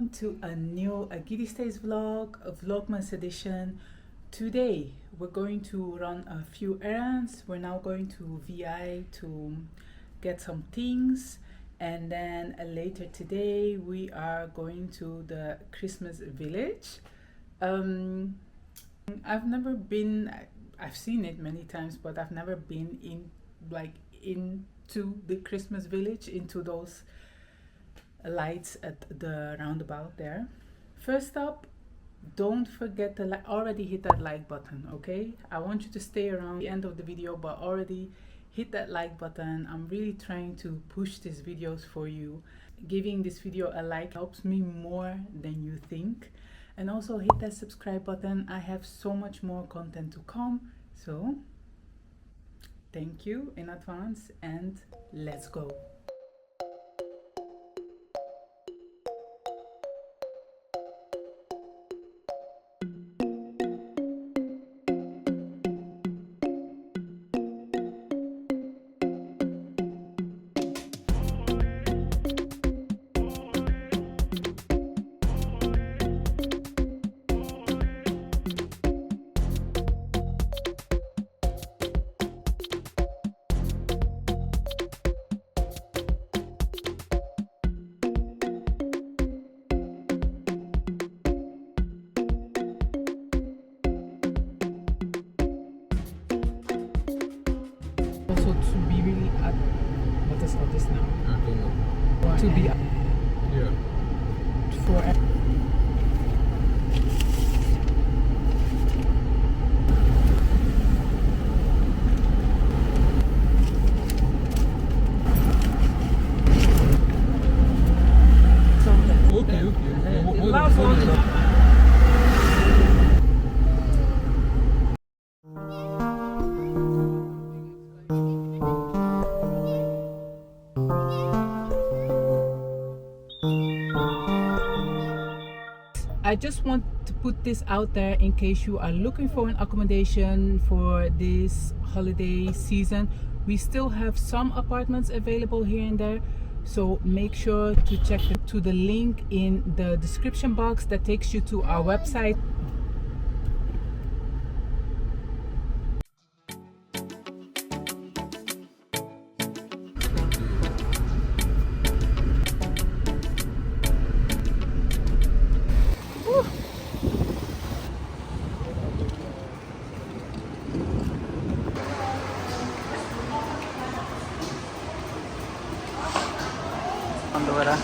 welcome to a new GidiStays vlog, a Vlogmas edition. Today we're going to run a few errands. We're now going to VI to get some things, and then later today we are going to the Christmas village. I've never been, I've seen it many times, but I've never been into the Christmas village, into those lights at the roundabout there. First up, don't forget to already hit that like button, okay? I want you to stay around the end of the video, but already hit that like button. I'm really trying to push these videos for you. Giving this video a like helps me more than you think. And also hit that subscribe button. I have so much more content to come, so thank you in advance, and let's go. Also to be really at, what is all this now? I don't know. To be Yeah. for Okay. last one. I just want to put this out there in case you are looking for an accommodation for this holiday season. We still have some apartments available here and there, so make sure to check to the link in the description box that takes you to our website. Andorra.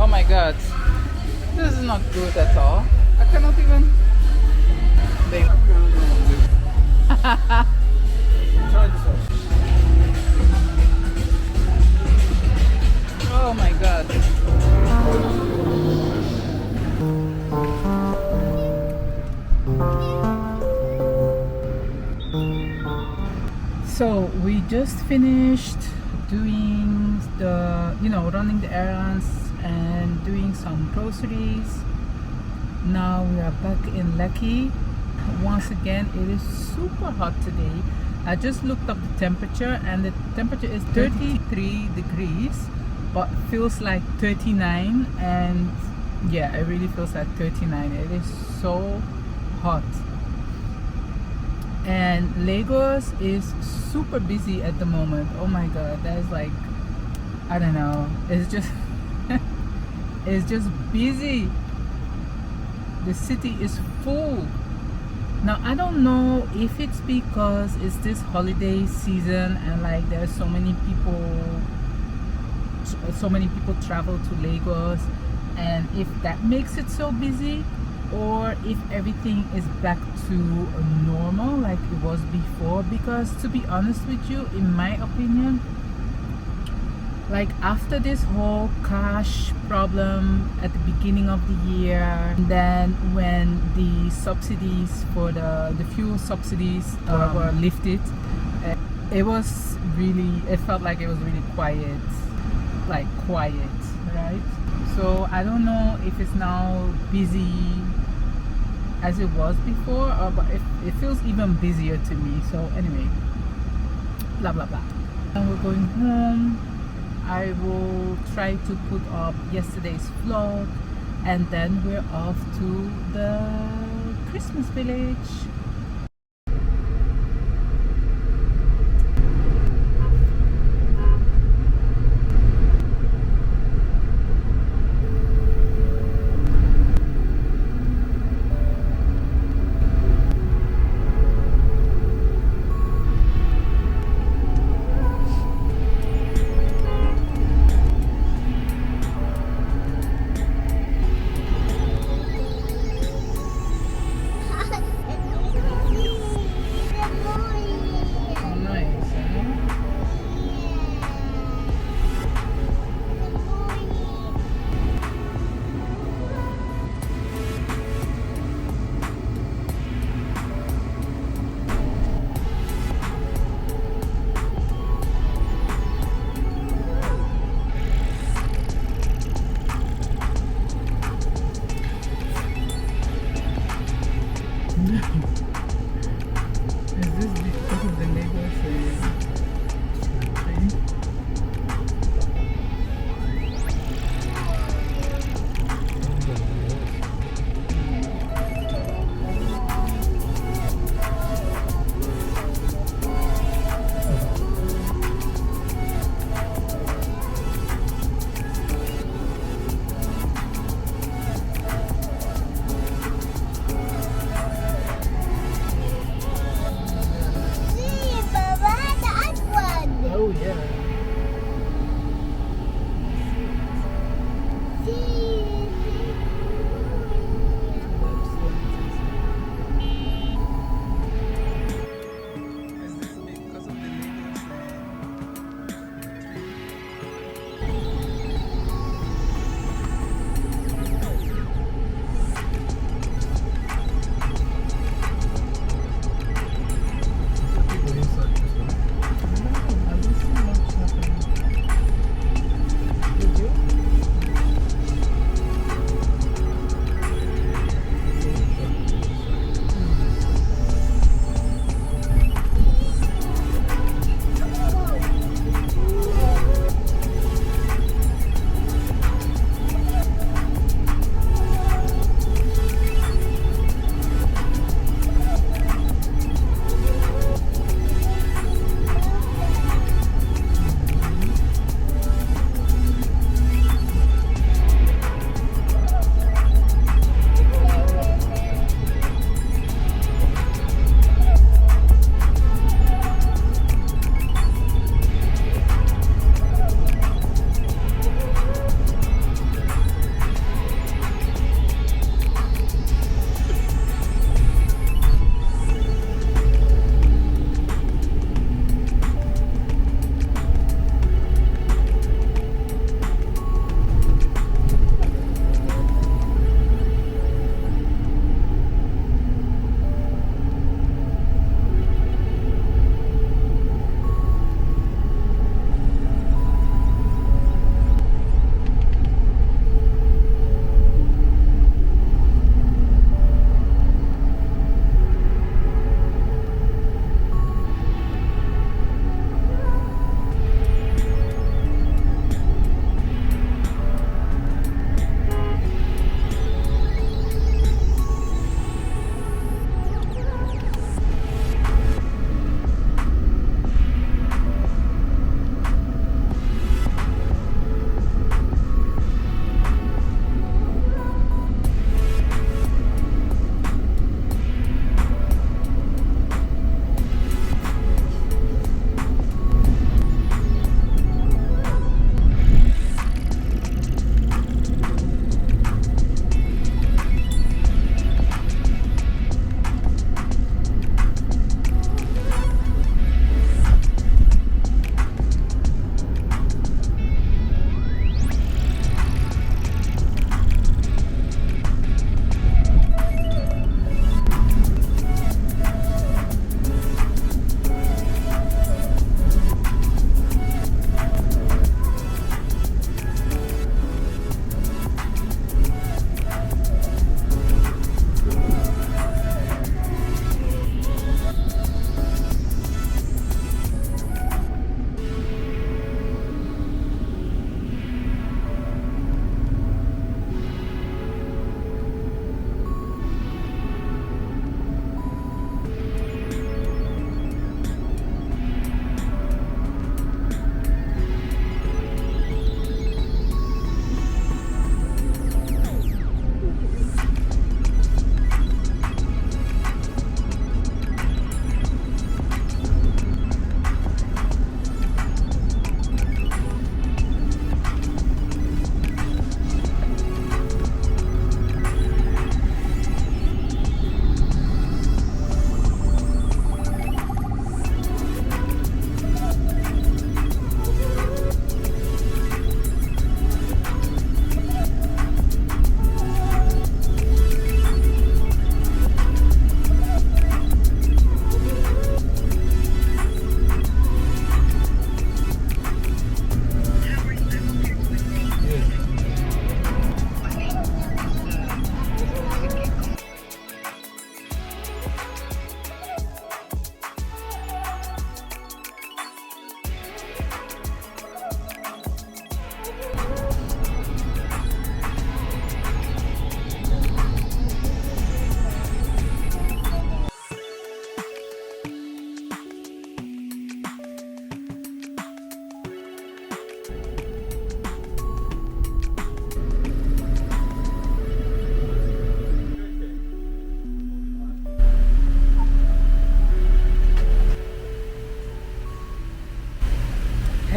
Oh my god, this is not good at all. I cannot even. Oh my god. So we just finished doing the, running the errands and doing some groceries. Now we are back in Lekki. Once again, it is super hot today. I just looked up the temperature, and the temperature is 33 degrees, but feels like 39. And yeah, it really feels like 39. It is so hot. And Lagos is super busy at the moment. Oh my god, that is like, I don't know, it's just it's just busy. The city is full. Now I don't know if it's because it's this holiday season and like there's so many people travel to Lagos, and if that makes it so busy, or if everything is back to normal like it was before. Because to be honest with you, in my opinion, like after this whole cash problem at the beginning of the year, and then when the subsidies for the fuel subsidies were lifted, it was really, it felt like it was really quiet, like quiet, right? So I don't know if it's now busy as it was before, or but it feels even busier to me. So anyway, blah blah blah. And we're going home. I will try to put up yesterday's vlog, and then we're off to the Christmas village. Baba.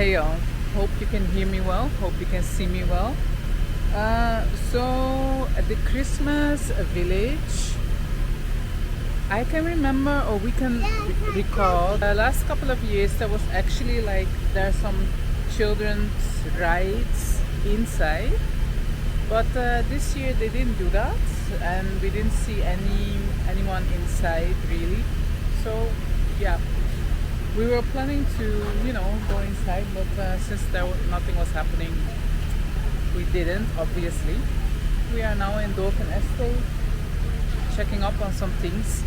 Hey y'all, hope you can hear me well, hope you can see me well. So at the Christmas village, I can remember, or we can recall, the last couple of years there was actually like, there are some children's rides inside, but this year they didn't do that, and we didn't see anyone inside really. So yeah, we were planning to, go inside, but since nothing was happening, we didn't, obviously. We are now in Dolphin Estate, checking up on some things.